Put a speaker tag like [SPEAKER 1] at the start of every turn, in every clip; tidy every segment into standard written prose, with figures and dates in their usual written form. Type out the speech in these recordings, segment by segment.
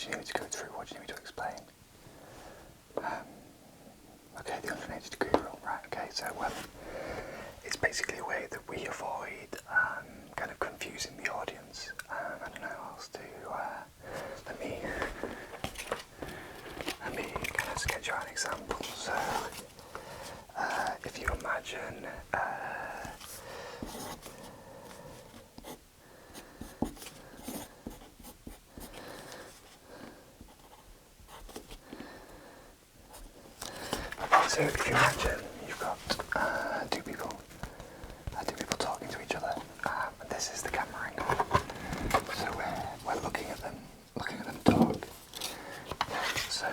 [SPEAKER 1] do you need me to go through? What do you need me to explain? Okay, the 180 degree rule, right, okay, so it's basically a way that we avoid kind of confusing the audience. I don't know how else to, let me kind of sketch out an example. So, if you imagine, so if you imagine you've got two people talking to each other, and this is the camera angle. So we're looking at them talk. So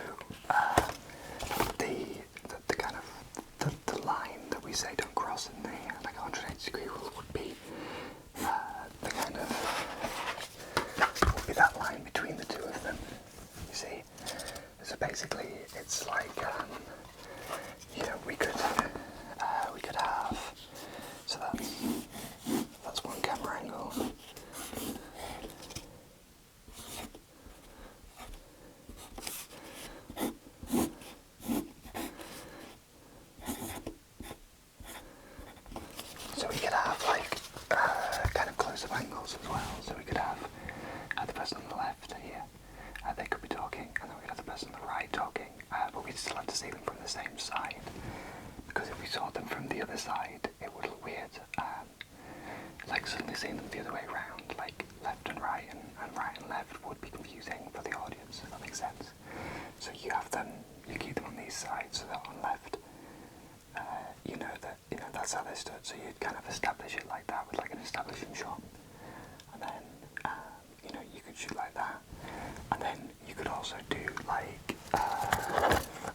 [SPEAKER 1] the kind of the line that we say don't cross in the like 180 degree rule would be the kind of would be that line between the two of them. You see. So basically, it's like you know, we could have, so that's one camera angle. So we could have like kind of close-up angles as well. So we could have the person on the left here, they could be talking, and then we could have the person on the right talking, but we'd still have to see them from the same side, because if we saw them from the other side, it would look weird. Like suddenly seeing them the other way around, like left and right and left would be confusing for the audience, if that makes sense. So you keep them on these sides, so that on left, that's how they stood. So you'd kind of establish it like that with like an establishing shot, and then you could shoot like that, and then you could also do like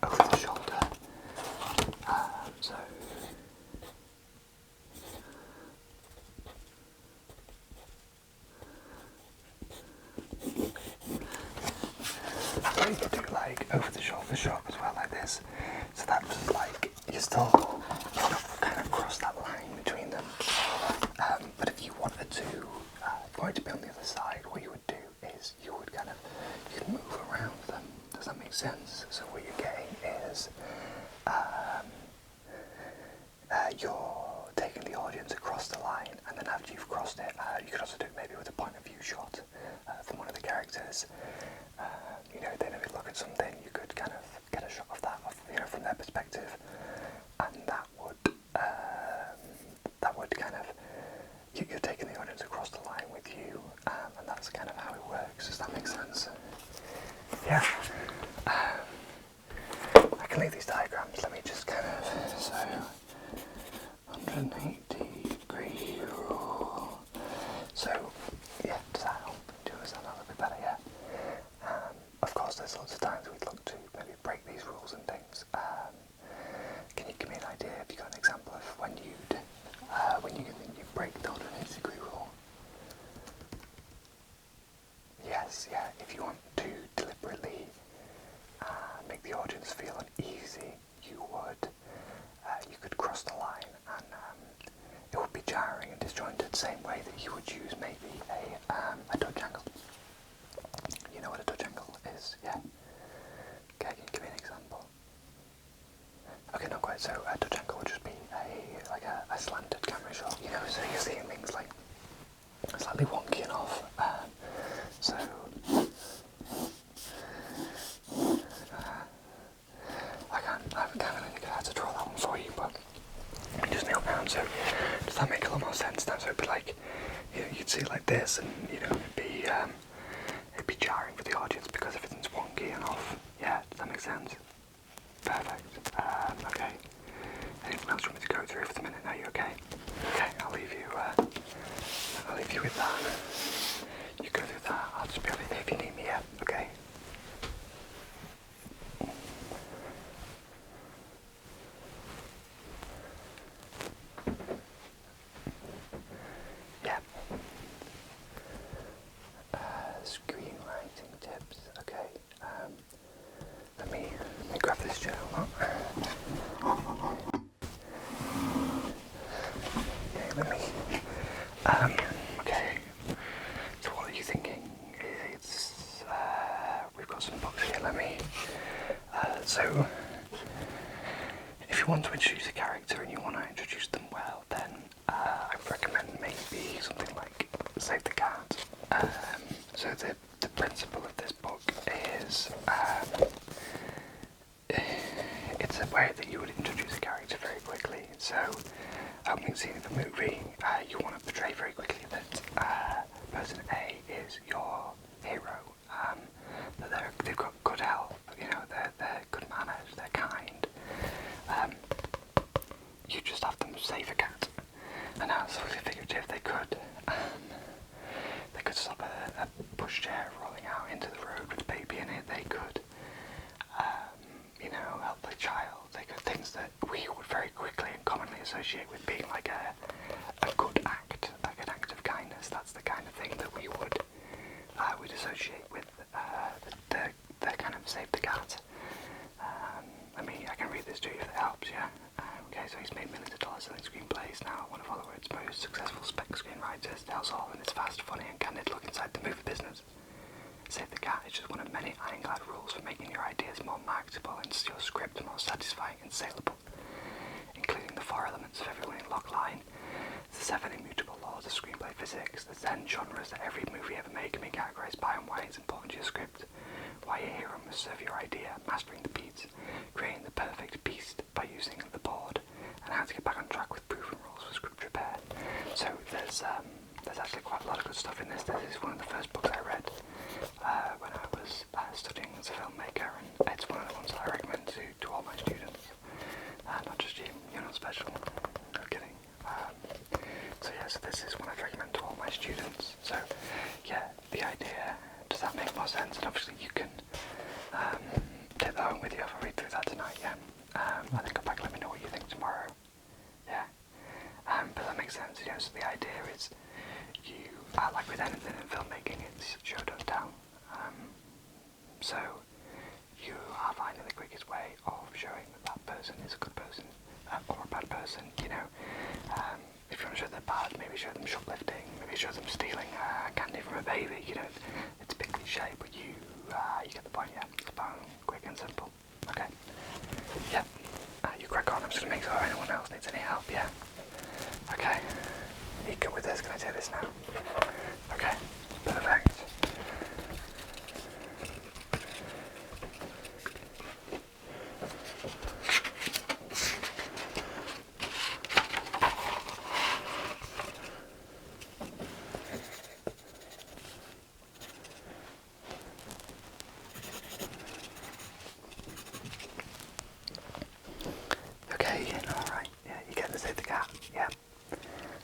[SPEAKER 1] over the shoulder. So you could do like over the shoulder shot as well, like this. So that's like you're still kind of cross that line between them. But if you wanted to, be on the other side, what you would do is you'd move around them. Does that make sense? So what you're getting is you're taking the audience across the line, and then after you've crossed it, you could also do it maybe with a point of view shot from one of the characters. They maybe look at something, you could kind of get a shot of that, from their perspective, and that would kind of, you're taking the audience across the line with you, and that's kind of how it works. Does that make sense? Yeah. I can leave these diagrams. Let me just kind of, so 180 degree rule. So yeah, does that help? Do you understand that a little bit better? Yeah. Of course, there's lots of times we'd look to maybe break these rules and things. Can you give me an idea? Have you got an example of when you break the 180 degree rule? Yes, yeah. If you want to deliberately make the audience feel uneasy, you could cross the line, and it would be jarring and disjointed, the same way that you would use maybe a Dutch angle. You know what a Dutch angle is, yeah? Okay, can you give me an example? Okay, not quite. So a Dutch angle would just be a slanted camera shot, so you're seeing things like slightly wonky and off. So I haven't kind of figured out how to draw that one for you, but just nail down. So does that make a lot more sense now? So it'd be like, you'd see it like this, and it'd be jarring for the audience because everything's wonky and off. Yeah, does that make sense? Perfect. Okay. Anything else you want me to go through for the minute? Now you okay? Okay, I'll leave you with that. You go through that. I'll just be over there if you need me. Yeah. Okay. Yeah. Screenwriting tips. Okay. Let me grab this journal. Okay, let me. Okay. So what are you thinking? So if you want to introduce a character and you want to introduce them well, then I would recommend maybe something like Save the Cat. So the principle of this book is it's a way that you would introduce a character very quickly. So opening scene of a movie, you want to portray very quickly that person A is your hero, that they've got good health, they're good manners, they're kind. You just have them save a cat, and that's really figurative. They could stop a pushchair rolling out into the road with a baby in it. They could, help a child. They could things that we would very quickly and commonly associate with being like a good act, like an act of kindness. That's the kind of thing that we would associate with the kind of save the cat. I can read this to you if it helps, yeah? Okay, so he's made millions of dollars selling screenplays now. One of Hollywood's most successful spec screenwriters tells all in its fast, funny and candid look inside the movie business. Save the cat is just one of many ironclad rules for making your ideas more marketable and your script more satisfying and saleable, including the 4 elements of every winning log line, the 7 immutable laws of screenplay physics, the 10 genres that every movie ever made can be categorized by and why it's important to your script, why your hero must serve your idea, mastering the beats, creating the perfect beast by using the board, and how to get back on track with proven rules for script repair. So there's actually quite a lot of good stuff in this. This is one of the first books I read when I was studying as a filmmaker, and it's one of the ones that I recommend to all my students, not just you. You're not special. No kidding. So this is one I'd recommend to all my students. So yeah, the idea, does that make more sense? And obviously you can take that home with you. I'll read through that tonight, yeah. And then come back and let me know what you think tomorrow. Yeah. But that makes sense, so the idea is you, like with anything in filmmaking, it's show, don't tell. So you are finding the quickest way of showing that person is a good person or a bad person, if you want to show they're bad, maybe show them shoplifting, maybe show them stealing candy from a baby, it's a bit cliche, but you get the point, yeah. It's about quick and simple. Okay. Yeah. You crack on, I'm just going to make sure anyone else needs any help, yeah? Okay. Are you good with this? Can I take this now? Okay. Perfect. Okay, alright. Yeah, you get to save the cat. Yeah.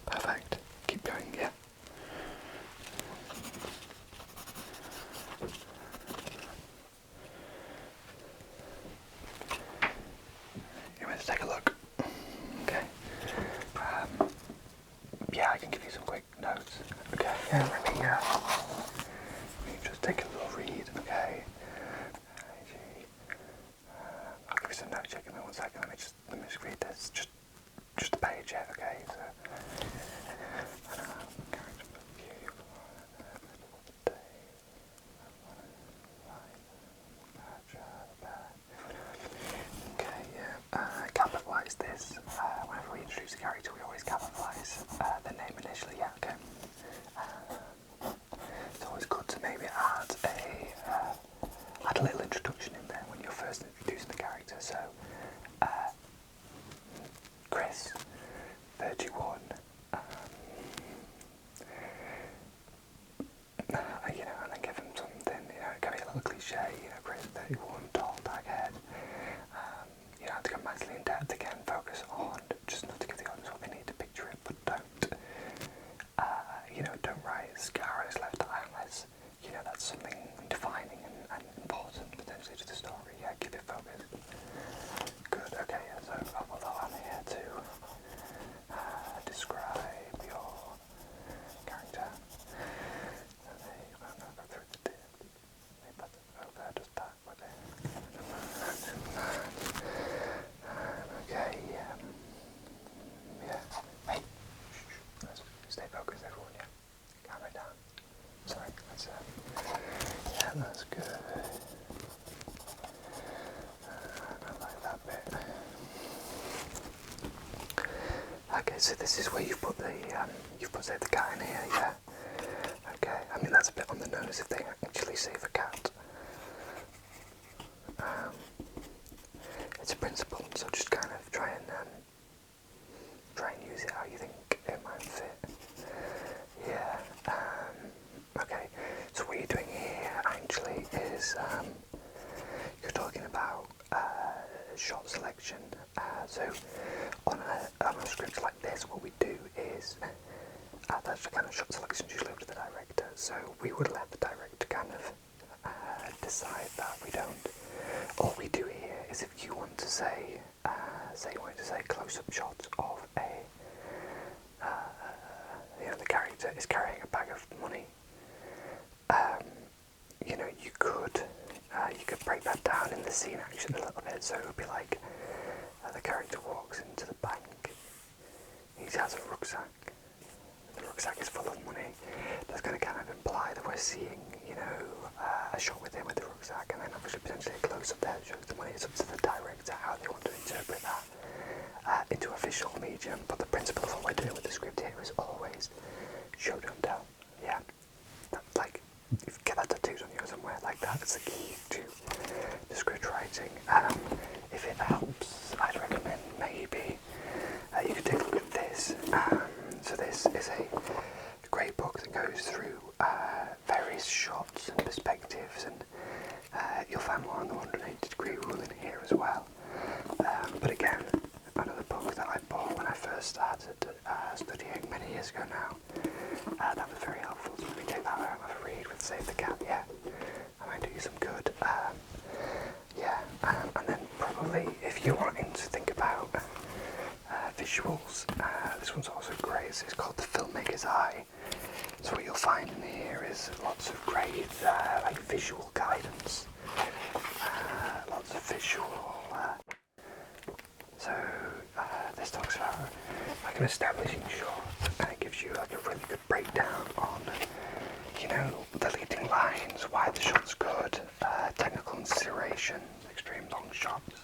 [SPEAKER 1] Perfect. Keep going, yeah. You want to take a look? Okay. Yeah, I can give you some quick notes. Okay, yeah, let me just take a little read, okay? I'll give you some notes, give me 1 second, let me just read this, just a page, yeah, okay, so, okay, yeah, capitalise this, whenever we introduce a character we always capitalise the name initially, yeah, okay. It's always good to maybe add a little introduction in there when you're first introducing the character. So, Chris, 31, and then give him something, it can be a little cliche, Chris, 31, tall, dark haired. You don't have to go massively in depth again, focus on just enough to give the audience what they need to picture it, but don't write scar on his left eye unless, that's something defining and important potentially to the story. Yeah, keep it focused. Good, okay, yeah, so I'll put that on here to describe your character. And then you might not go through the dip. Maybe put it over, just that with it. Okay, yeah. Hey, let's stay focused, everyone, yeah. Calm it down. Sorry, that's good. so this is where you've put say the cat in here, yeah. Okay, I mean that's a bit on the nose if they actually save a cat. It's a principle, so just kind of try and use it how you think it might fit. Yeah. Okay. So what you're doing here actually is you're talking about shot selection. So on a script like this, what we do is that's the kind of shot selection usually up to the director. So we would let the director kind of decide that. We don't. All we do here is if you want to say you wanted to say close-up shots of the character is carrying a bag of money. You could break that down in the scene action a little bit. So it would be like the character walks into the bank. He has a rucksack. The rucksack is full of money. That's going to kind of imply that we're seeing, a shot with him with the rucksack, and then obviously potentially a close-up there that shows the money. It's up to the director how they want to interpret that into a visual medium. But the principle of what we're doing with the script here is always show, don't tell. Yeah, like if you get that tattooed on you somewhere like that, it's the key to the script writing. If it helps, I'd recommend maybe you could take a look at this. So this is a great book that goes through various shots and perspectives, and you'll find more on the 180-degree rule in here as well. But again, another book that I bought when I first started studying many years ago now. That was very helpful. So let me take that out and have a read with Save the Cat. Yeah, I might do you some good. And then probably if you're wanting to think about visuals, this one's also great. It's called The Filmmaker's Eye. So what you'll find in here is lots of great like visual guidance, lots of visual. This talks about like an establishing shot, and it gives you like a really good breakdown on, the leading lines, why the shot's good, technical consideration, extreme long shots,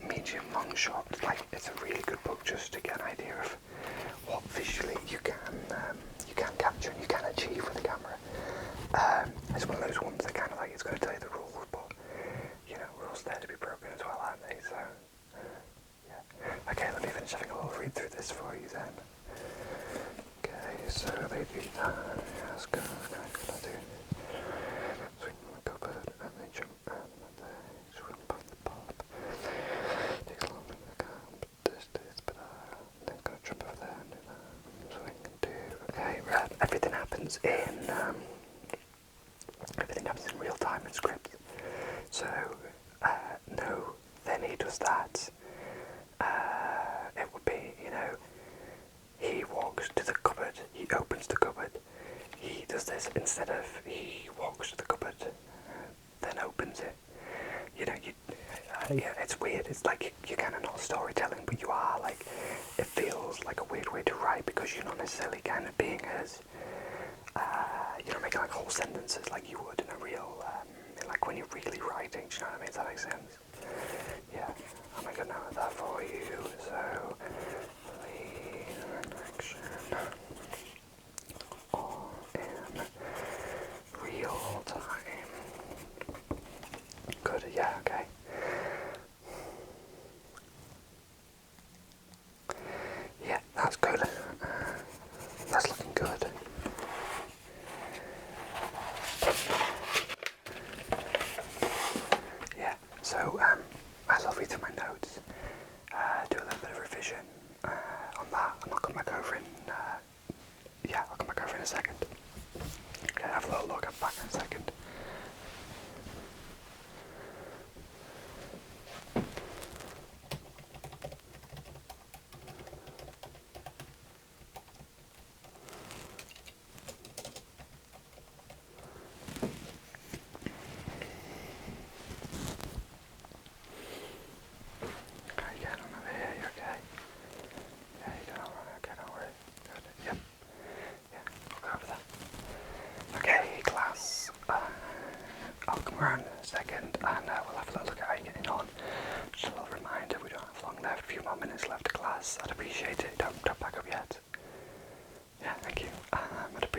[SPEAKER 1] medium long shots. Like it's a really good book just to get an idea of what visually you can capture and you can achieve with the camera. It's one of those ones that kind of like it's going to tell you the rules, but rules there to be broken as well, aren't they? So yeah. Okay, let me finish having a little read through this for you then. Okay, so they do that. Yes, good. What I do? Swing from the cupboard and they jump and they swim off the pop. Takes a long time to come, but but then gonna jump over there and do that. Swing and do. Okay, right. Everything happens in real time in script. So no, then he does that. It would be, he walks to the cupboard, he opens the cupboard, he does this instead of he walks to the cupboard, then opens it. It's weird. It's like you're kind of not storytelling, but you are. Like it feels like a weird way to write because you're not necessarily kind of being as, making like whole sentences like you would in a real, like when you're really writing. Do you know what I mean? Does that make sense? Yeah. I'll make a note of that for you. So, lead and action all in real time. Good. Yeah. Okay. Yeah, that's good. That's looking good. Yeah, so I love read through my notes, do a little bit of revision on that, and I'll come back over in, I'll come back over in a second. Okay, have a little look, I'm back in a second.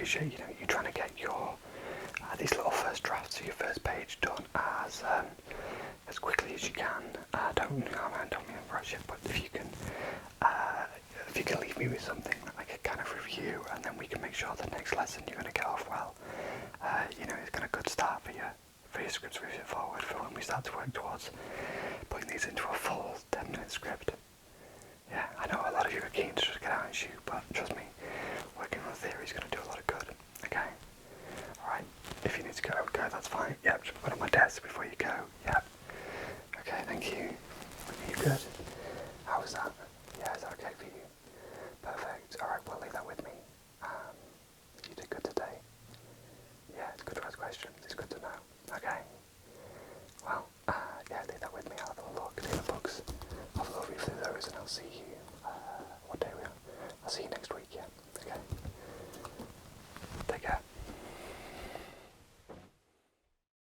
[SPEAKER 1] appreciate you trying to get your these little first drafts of your first page done as quickly as you can. Don't mean to rush it, but if you can leave me with something like a kind of review, and then we can make sure the next lesson you're going to get off well. It's kind of good start for your scripts moving forward for when we start to work towards putting these into a full 10-minute script. Yeah, I know a lot of you are keen to just get out and shoot, but trust me, working on the theory is going to do